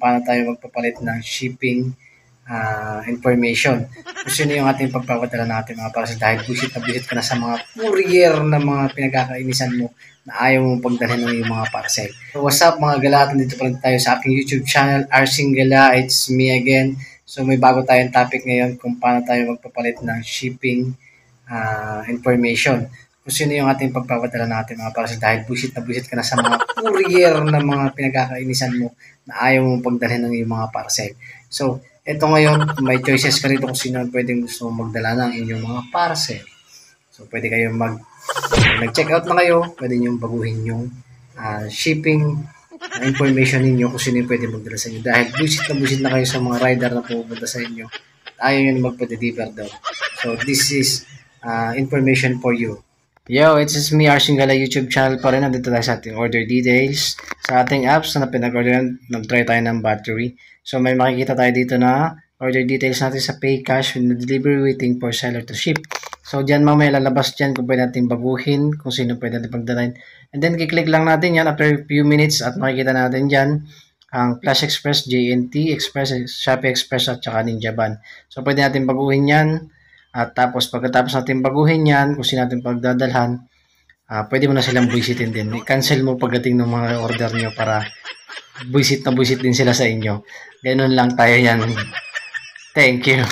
paano tayo magpapalit ng shipping information. Kung sino yung ating pagpapadala natin mga parcel dahil busit na busit ka na sa mga courier na mga pinagkakainisan mo na ayaw mong pagdalhin ng iyong mga parcel. So what's up mga gala, dito pa rin tayo sa aking YouTube channel, Arsing Gala, it's me again. So may bago tayong topic ngayon kung paano tayo magpapalit ng shipping information. Kung sino yung ating pagpapadala natin mga parcel dahil busit na busit ka na sa mga courier na mga pinagkakainisan mo na ayaw mong pagdalhin ng iyong mga parcel. So ito ngayon, may choices ka rito kung sino ang pwedeng gusto mong magdala ng inyong mga parcel. So, pwede kayo nag-check out na kayo, pwede nyo baguhin yung shipping information ninyo kung sino yung pwede magdala sa inyo. Dahil busit na kayo sa mga rider na pupunta sa inyo. Ayaw nyo na magpa-deliver daw. So, this is information for you. Yo, it's me, Arsing Gala YouTube channel pa rin. Nandito tayo sa ating order details. Sa ating apps na pinag-orderan, nag-try tayo ng battery. So, may makikita tayo dito na order details natin sa pay cash with the delivery waiting for seller to ship. So, dyan mamaya lalabas dyan kung pwede natin baguhin, kung sino pwede natin pagdalain. And then, kiklik lang natin yan after a few minutes at makikita natin dyan ang Flash Express, JNT Express, Shopee Express at saka Ninja Van. So, pwede natin baguhin yan. At tapos, pagkatapos natin baguhin yan, kung sino natin pagdadalhan, pwede mo na silang buwisitin din. I-cancel mo pagdating ng mga order nyo para buwisit na buwisit din sila sa inyo. Ganun lang tayo yan. Thank you.